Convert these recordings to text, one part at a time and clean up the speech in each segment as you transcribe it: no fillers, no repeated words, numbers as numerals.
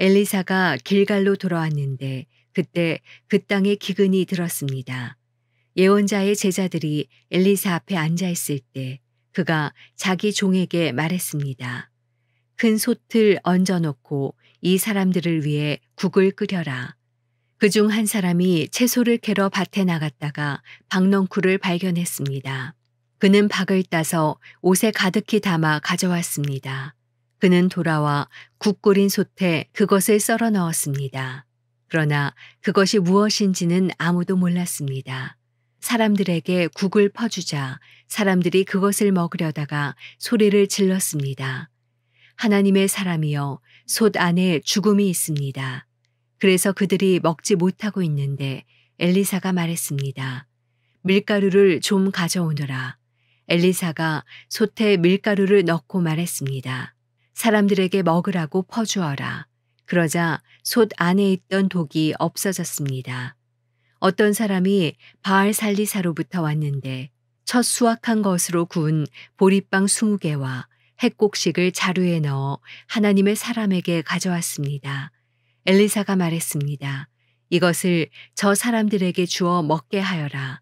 엘리사가 길갈로 돌아왔는데 그때 그 땅에 기근이 들었습니다. 예언자의 제자들이 엘리사 앞에 앉아 있을 때 그가 자기 종에게 말했습니다. 큰 솥을 얹어 놓고 이 사람들을 위해 국을 끓여라. 그중 한 사람이 채소를 캐러 밭에 나갔다가 박넝쿨을 발견했습니다. 그는 박을 따서 옷에 가득히 담아 가져왔습니다. 그는 돌아와 국 끓인 솥에 그것을 썰어 넣었습니다. 그러나 그것이 무엇인지는 아무도 몰랐습니다. 사람들에게 국을 퍼주자 사람들이 그것을 먹으려다가 소리를 질렀습니다. 하나님의 사람이여, 솥 안에 죽음이 있습니다. 그래서 그들이 먹지 못하고 있는데 엘리사가 말했습니다. 밀가루를 좀 가져오너라. 엘리사가 솥에 밀가루를 넣고 말했습니다. 사람들에게 먹으라고 퍼주어라. 그러자 솥 안에 있던 독이 없어졌습니다. 어떤 사람이 바알살리사로부터 왔는데 첫 수확한 것으로 구운 보리빵 20개와 핵곡식을 자루에 넣어 하나님의 사람에게 가져왔습니다. 엘리사가 말했습니다. 이것을 저 사람들에게 주어 먹게 하여라.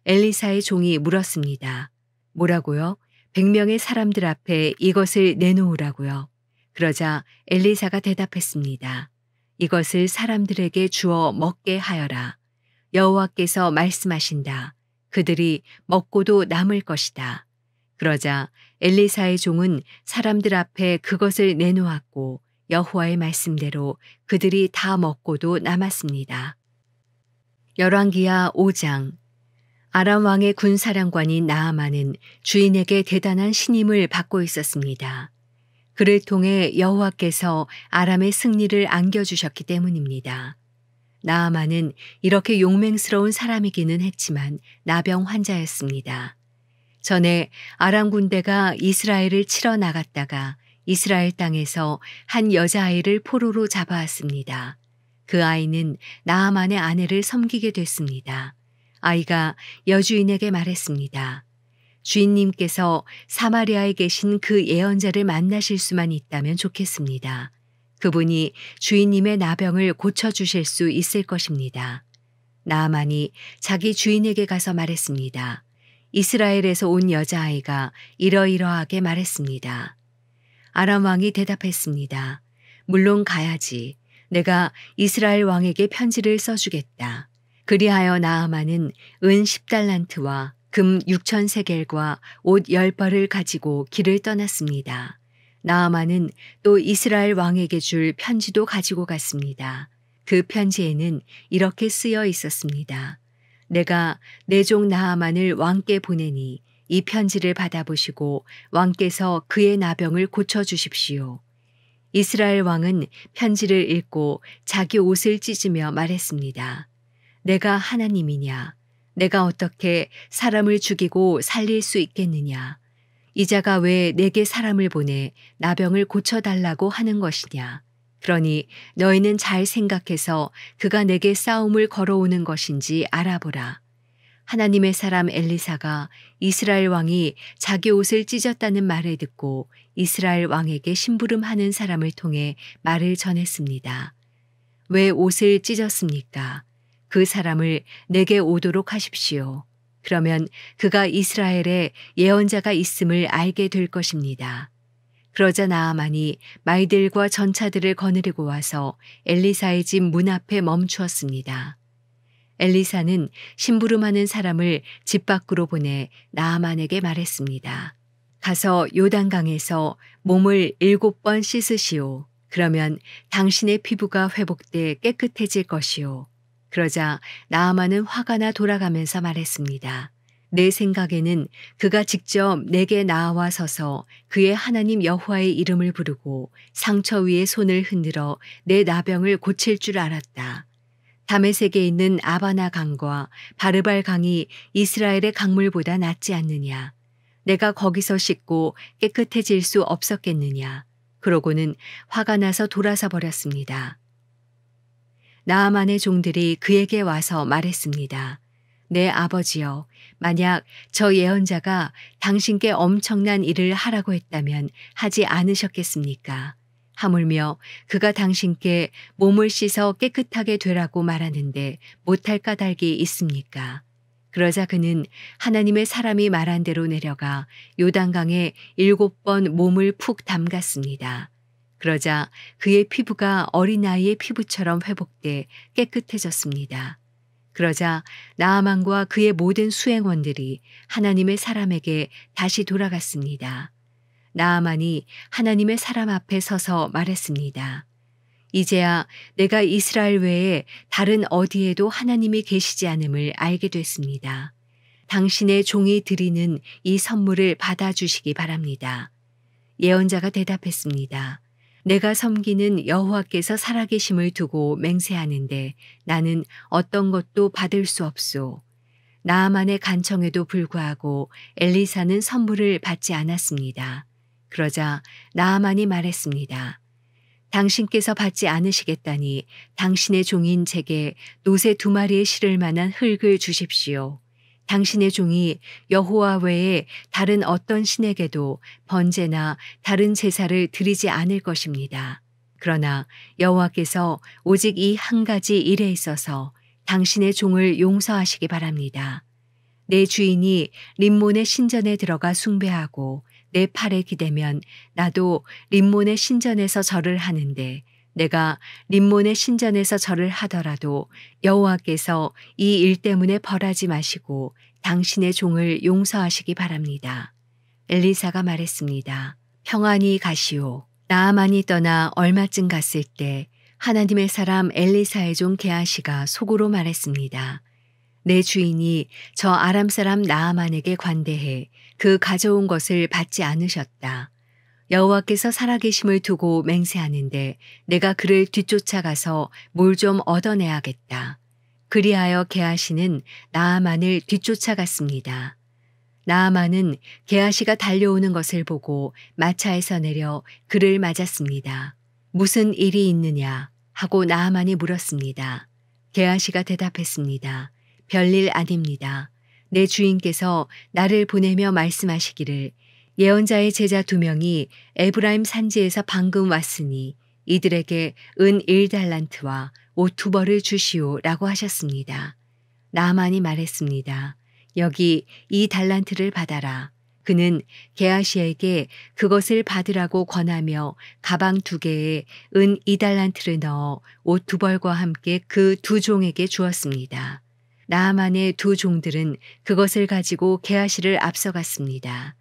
엘리사의 종이 물었습니다. 뭐라고요? 100명의 사람들 앞에 이것을 내놓으라고요. 그러자 엘리사가 대답했습니다. 이것을 사람들에게 주어 먹게 하여라. 여호와께서 말씀하신다. 그들이 먹고도 남을 것이다. 그러자 엘리사의 종은 사람들 앞에 그것을 내놓았고 여호와의 말씀대로 그들이 다 먹고도 남았습니다. 열왕기하 5장. 아람 왕의 군사령관인 나아만은 주인에게 대단한 신임을 받고 있었습니다. 그를 통해 여호와께서 아람의 승리를 안겨주셨기 때문입니다. 나아만은 이렇게 용맹스러운 사람이기는 했지만 나병 환자였습니다. 전에 아람 군대가 이스라엘을 치러 나갔다가 이스라엘 땅에서 한 여자아이를 포로로 잡아왔습니다. 그 아이는 나아만의 아내를 섬기게 됐습니다. 아이가 여주인에게 말했습니다. 주인님께서 사마리아에 계신 그 예언자를 만나실 수만 있다면 좋겠습니다. 그분이 주인님의 나병을 고쳐주실 수 있을 것입니다. 나아만이 자기 주인에게 가서 말했습니다. 이스라엘에서 온 여자아이가 이러이러하게 말했습니다. 아람 왕이 대답했습니다. 물론 가야지. 내가 이스라엘 왕에게 편지를 써주겠다. 그리하여 나아만은 은 10달란트와 금 6,000세겔과 옷 10벌을 가지고 길을 떠났습니다. 나아만은 또 이스라엘 왕에게 줄 편지도 가지고 갔습니다. 그 편지에는 이렇게 쓰여 있었습니다. 내가 내 종 나아만을 왕께 보내니 이 편지를 받아보시고 왕께서 그의 나병을 고쳐주십시오. 이스라엘 왕은 편지를 읽고 자기 옷을 찢으며 말했습니다. 내가 하나님이냐? 내가 어떻게 사람을 죽이고 살릴 수 있겠느냐? 이 자가 왜 내게 사람을 보내 나병을 고쳐달라고 하는 것이냐? 그러니 너희는 잘 생각해서 그가 내게 싸움을 걸어오는 것인지 알아보라. 하나님의 사람 엘리사가 이스라엘 왕이 자기 옷을 찢었다는 말을 듣고 이스라엘 왕에게 심부름하는 사람을 통해 말을 전했습니다. 왜 옷을 찢었습니까? 그 사람을 내게 오도록 하십시오. 그러면 그가 이스라엘에 예언자가 있음을 알게 될 것입니다. 그러자 나아만이 말들과 전차들을 거느리고 와서 엘리사의 집 문 앞에 멈추었습니다. 엘리사는 심부름하는 사람을 집 밖으로 보내 나아만에게 말했습니다. 가서 요단강에서 몸을 7번 씻으시오. 그러면 당신의 피부가 회복돼 깨끗해질 것이오. 그러자 나아만은 화가 나 돌아가면서 말했습니다. 내 생각에는 그가 직접 내게 나와 서서 그의 하나님 여호와의 이름을 부르고 상처 위에 손을 흔들어 내 나병을 고칠 줄 알았다. 다메섹에 있는 아바나 강과 바르발 강이 이스라엘의 강물보다 낫지 않느냐. 내가 거기서 씻고 깨끗해질 수 없었겠느냐. 그러고는 화가 나서 돌아서 버렸습니다. 나아만의 종들이 그에게 와서 말했습니다. 내 아버지여, 만약 저 예언자가 당신께 엄청난 일을 하라고 했다면 하지 않으셨겠습니까? 하물며 그가 당신께 몸을 씻어 깨끗하게 되라고 말하는데 못할 까닭이 있습니까? 그러자 그는 하나님의 사람이 말한 대로 내려가 요단강에 7번 몸을 푹 담갔습니다. 그러자 그의 피부가 어린아이의 피부처럼 회복돼 깨끗해졌습니다. 그러자 나아만과 그의 모든 수행원들이 하나님의 사람에게 다시 돌아갔습니다. 나아만이 하나님의 사람 앞에 서서 말했습니다. 이제야 내가 이스라엘 외에 다른 어디에도 하나님이 계시지 않음을 알게 됐습니다. 당신의 종이 드리는 이 선물을 받아주시기 바랍니다. 예언자가 대답했습니다. 내가 섬기는 여호와께서 살아계심을 두고 맹세하는데 나는 어떤 것도 받을 수 없소. 나아만의 간청에도 불구하고 엘리사는 선물을 받지 않았습니다. 그러자 나아만이 말했습니다. 당신께서 받지 않으시겠다니 당신의 종인 제게 노새 2마리에 실을 만한 흙을 주십시오. 당신의 종이 여호와 외에 다른 어떤 신에게도 번제나 다른 제사를 드리지 않을 것입니다. 그러나 여호와께서 오직 이 한 가지 일에 있어서 당신의 종을 용서하시기 바랍니다. 내 주인이 림몬의 신전에 들어가 숭배하고 내 팔에 기대면 나도 림몬의 신전에서 절을 하는데 내가 림몬의 신전에서 절을 하더라도 여호와께서 이 일 때문에 벌하지 마시고 당신의 종을 용서하시기 바랍니다. 엘리사가 말했습니다. 평안히 가시오. 나아만이 떠나 얼마쯤 갔을 때 하나님의 사람 엘리사의 종 게하시가 속으로 말했습니다. 내 주인이 저 아람 사람 나아만에게 관대해 그 가져온 것을 받지 않으셨다. 여호와께서 살아계심을 두고 맹세하는데 내가 그를 뒤쫓아가서 뭘 좀 얻어내야겠다. 그리하여 게하시는 나아만을 뒤쫓아갔습니다. 나아만은 게하시가 달려오는 것을 보고 마차에서 내려 그를 맞았습니다. 무슨 일이 있느냐 하고 나아만이 물었습니다. 게하시가 대답했습니다. 별일 아닙니다. 내 주인께서 나를 보내며 말씀하시기를 예언자의 제자 2명이 에브라임 산지에서 방금 왔으니 이들에게 은 1달란트와 옷 2벌을 주시오라고 하셨습니다. 나아만이 말했습니다. 여기 이 달란트를 받아라. 그는 게하시에게 그것을 받으라고 권하며 가방 2개에 은 2달란트를 넣어 옷 2벌과 함께 그 2종에게 주었습니다. 나아만의 2 종들은 그것을 가지고 게하시를 앞서갔습니다.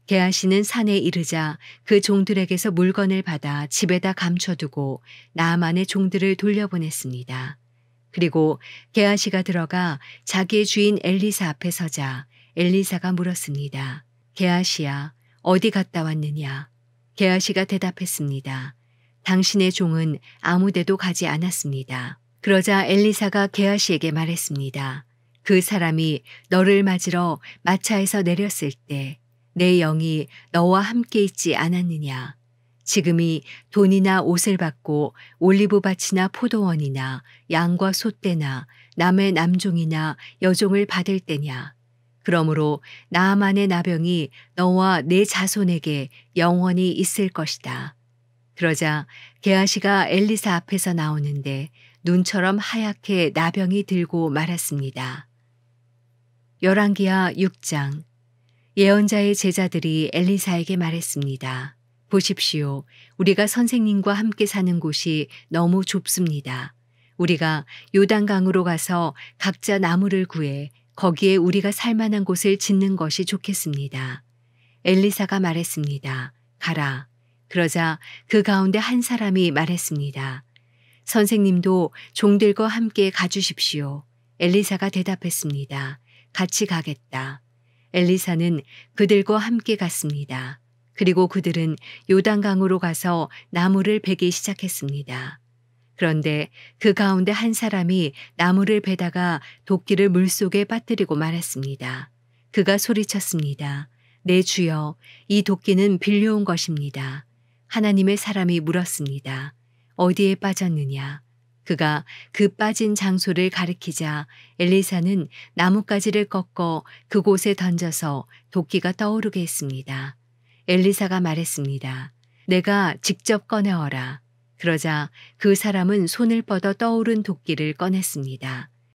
게하시는 산에 이르자 그 종들에게서 물건을 받아 집에다 감춰두고 나아만의 종들을 돌려보냈습니다. 그리고 게하시가 들어가 자기의 주인 엘리사 앞에 서자 엘리사가 물었습니다. 게하시야, 어디 갔다 왔느냐? 게하시가 대답했습니다. 당신의 종은 아무데도 가지 않았습니다. 그러자 엘리사가 게하시에게 말했습니다. 그 사람이 너를 맞으러 마차에서 내렸을 때 내 영이 너와 함께 있지 않았느냐? 지금이 돈이나 옷을 받고 올리브밭이나 포도원이나 양과 소떼나 남의 남종이나 여종을 받을 때냐? 그러므로 나아만의 나병이 너와 내 자손에게 영원히 있을 것이다. 그러자 게하시가 엘리사 앞에서 나오는데 눈처럼 하얗게 나병이 들고 말았습니다. 열왕기하 6장. 예언자의 제자들이 엘리사에게 말했습니다. 보십시오. 우리가 선생님과 함께 사는 곳이 너무 좁습니다. 우리가 요단강으로 가서 각자 나무를 구해 거기에 우리가 살 만한 곳을 짓는 것이 좋겠습니다. 엘리사가 말했습니다. 가라. 그러자 그 가운데 한 사람이 말했습니다. 선생님도 종들과 함께 가주십시오. 엘리사가 대답했습니다. 같이 가겠다. 엘리사는 그들과 함께 갔습니다. 그리고 그들은 요단강으로 가서 나무를 베기 시작했습니다. 그런데 그 가운데 한 사람이 나무를 베다가 도끼를 물속에 빠뜨리고 말았습니다. 그가 소리쳤습니다. 내 주여, 이 도끼는 빌려온 것입니다. 하나님의 사람이 물었습니다. 어디에 빠졌느냐? 그가 그 빠진 장소를 가리키자 엘리사는 나뭇가지를 꺾어 그곳에 던져서 도끼가 떠오르게 했습니다. 엘리사가 말했습니다. 내가 직접 꺼내어라. 그러자 그 사람은 손을 뻗어 떠오른 도끼를 꺼냈습니다.